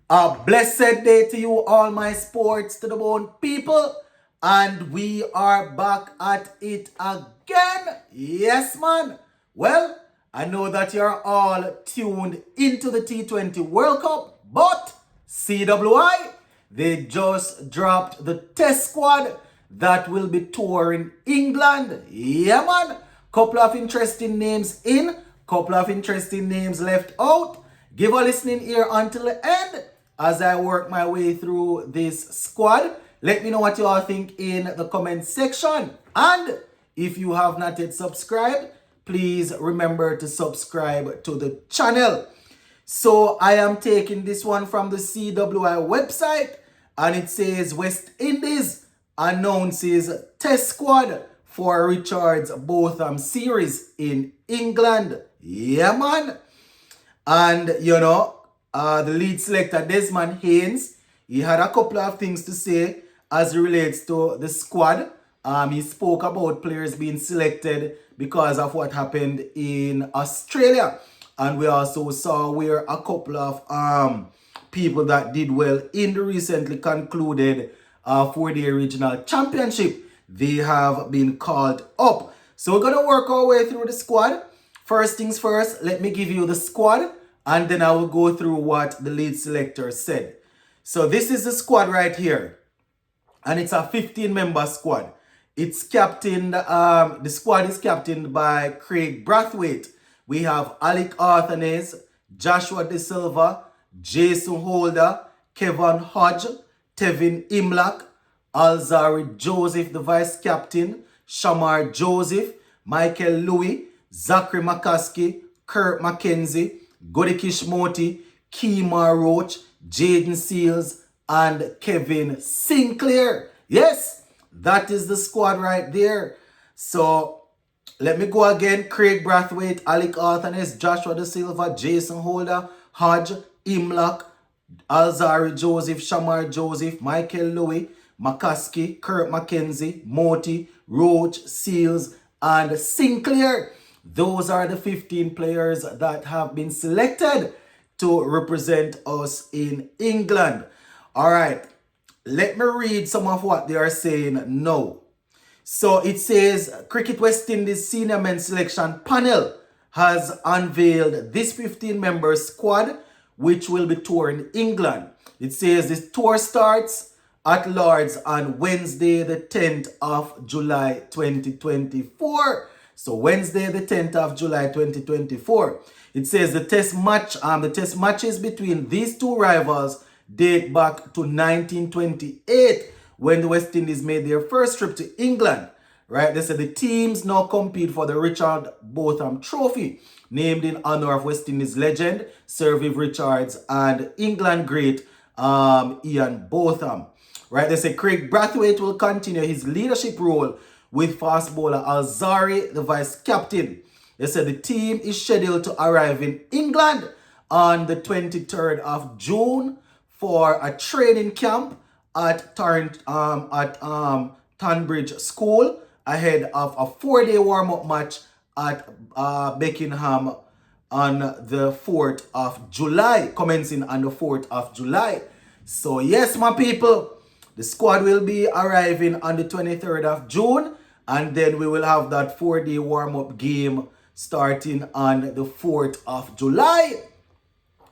A blessed day to you, all my sports to the bone people. And we are back at it again. Yes, man. Well, I know that you're all tuned into the T20 World Cup, but CWI, they just dropped the test squad that will be touring England. Yeah, man. Couple of interesting names in, couple of interesting names left out. Give a listening ear until the end as I work my way through this squad. Let me know what you all think in the comment section. And if you have not yet subscribed, please remember to subscribe to the channel. So I am taking this one from the CWI website, and it says West Indies announces test squad for Richards Botham series in England. Yeah, man. And the lead selector Desmond Haynes, he had a couple of things to say as it relates to the squad. He spoke about players being selected because of what happened in Australia. And we also saw where a couple of people that did well in the recently concluded 4-day regional championship, they have been called up. So we're going to work our way through the squad. First things first, let me give you the squad, and then I will go through what the lead selector said. So this is the squad right here, and it's a 15-member squad. It's captained, the squad is captained by Craig Brathwaite. We have Alec Arthanes, Joshua De Silva, Jason Holder, Kevin Hodge, Tevin Imlach, Alzari Joseph, the vice captain, Shamar Joseph, Michael Louis, Zachary McCaskey, Kurt McKenzie, Godikish Moti, Keema Roach, Jaden Seals, and Kevin Sinclair. Yes, that is the squad right there. So let me go again. Craig Brathwaite, Alec Arthanes, Joshua De Silva, Jason Holder, Hodge, Imlach, Alzari Joseph, Shamar Joseph, Michael Louis, McCaskey, Kurt McKenzie, Moti, Roach, Seals, and Sinclair. Those are the 15 players that have been selected to represent us in England. All right, let me read some of what they are saying now. So it says Cricket West Indies senior men's selection panel has unveiled this 15-member squad which will be touring England. It says this tour starts at Lords on Wednesday the 10th of July 2024. So Wednesday the 10th of July 2024. It says the test matches between these two rivals date back to 1928 when the West Indies made their first trip to England. Right? They said the teams now compete for the Richard Botham Trophy, named in honor of West Indies legend Sir Viv Richards and England great Ian Botham. Right? They say Craig Brathwaite will continue his leadership role with fast bowler Alzari, the vice captain. They said the team is scheduled to arrive in England on the 23rd of June for a training camp at Tonbridge School ahead of a 4-day warm-up match at Beckenham on the 4th of July, commencing on the 4th of July. So yes, my people, the squad will be arriving on the 23rd of June, and then we will have that 4-day warm-up game starting on the 4th of July.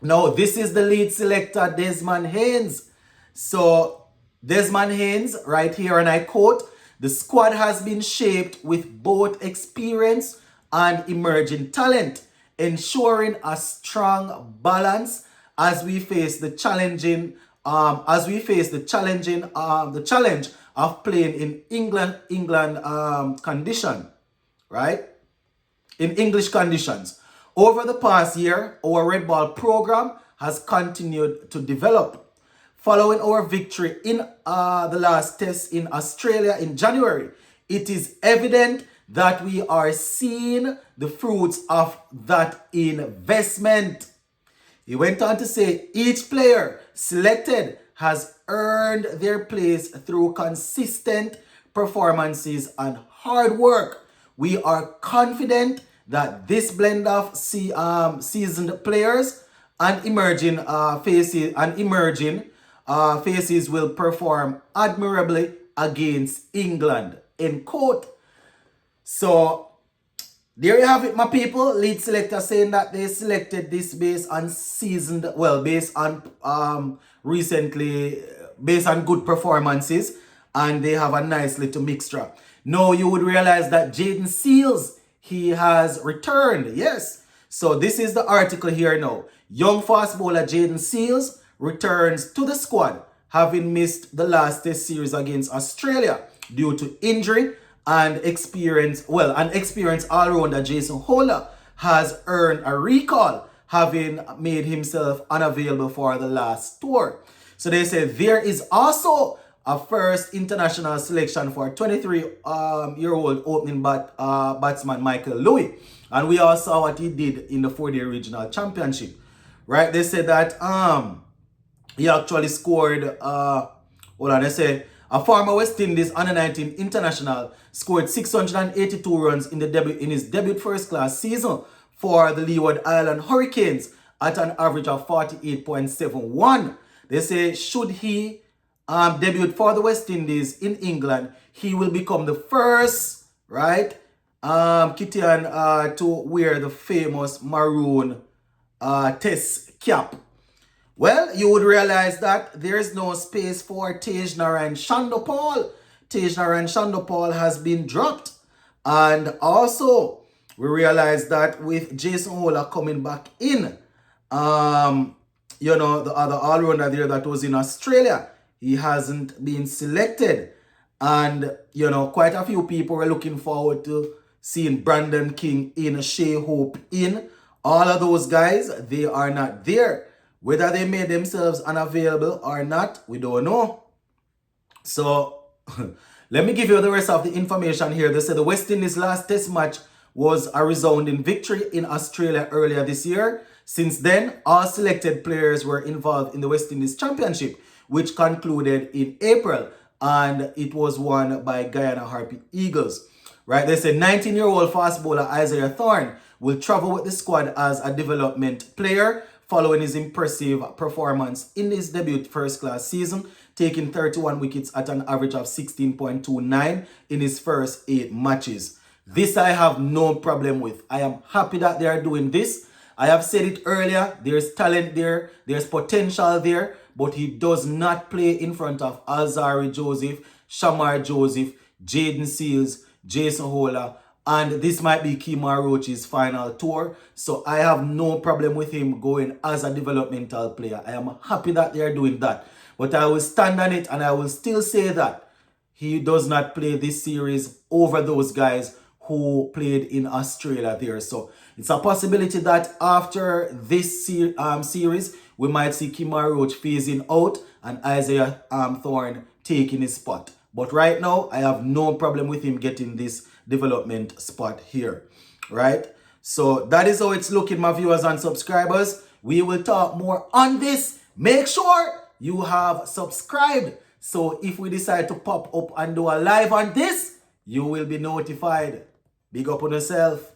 Now, this is the lead selector, Desmond Haynes. So, Desmond Haynes, right here, and I quote, "The squad has been shaped with both experience and emerging talent, ensuring a strong balance as we face the challenge of playing in England condition, right? In English conditions. Over the past year, our red ball program has continued to develop. Following our victory in the last test in Australia in January, it is evident that we are seeing the fruits of that investment." He went on to say, "Each player selected has earned their place through consistent performances and hard work. We are confident that this blend of seasoned players and emerging faces will perform admirably against England. End quote. So there you have it, my people. Lead selector saying that they selected this based on recently, based on good performances, and they have a nice little mixture. Now you would realize that Jaden Seals, he has returned. Yes. So this is the article here now. Young fast bowler Jaden Seals returns to the squad, having missed the last test series against Australia due to injury, and experienced all-rounder Jason Holder has earned a recall, having made himself unavailable for the last tour. So they say there is also a first international selection for 23-year-old opening batsman Michael Louis. And we all saw what he did in the 4-day regional championship. Right? They said that he actually scored, they say, a former West Indies under-19 international scored 682 runs in his debut first-class season for the Leeward Island Hurricanes at an average of 48.71. They say should he debut for the West Indies in England, he will become the first, right, Kitian to wear the famous maroon test cap. Well, you would realize that there is no space for Tejnaran Shandopal. Tejnaran Shandopal has been dropped. And also, we realize that with Jason Holder coming back in, the other all-rounder there that was in Australia, he hasn't been selected. And, quite a few people were looking forward to seeing Brandon King in, Shea Hope in. All of those guys, they are not there. Whether they made themselves unavailable or not, we don't know. So, let me give you the rest of the information here. They said the West Indies' last test match was a resounding victory in Australia earlier this year. Since then, all selected players were involved in the West Indies Championship, which concluded in April, and it was won by Guyana Harpy Eagles. Right? They said 19-year-old fast bowler Isaiah Thorne will travel with the squad as a development player, following his impressive performance in his debut first-class season, taking 31 wickets at an average of 16.29 in his first 8 matches. This I have no problem with. I am happy that they are doing this. I have said it earlier, there's talent there, there's potential there, but he does not play in front of Alzari Joseph, Shamar Joseph, Jaden Seals, Jason Holder, and this might be Kemar Roach's final tour. So I have no problem with him going as a developmental player. I am happy that they are doing that. But I will stand on it, and I will still say that he does not play this series over those guys who played in Australia there. So it's a possibility that after this series, we might see Kemar Roach phasing out and Isaiah Thorne taking his spot. But right now, I have no problem with him getting this development spot here, right? So that is how it's looking, my viewers and subscribers. We will talk more on this. Make sure you have subscribed, so if we decide to pop up and do a live on this, you will be notified. Big up on yourself.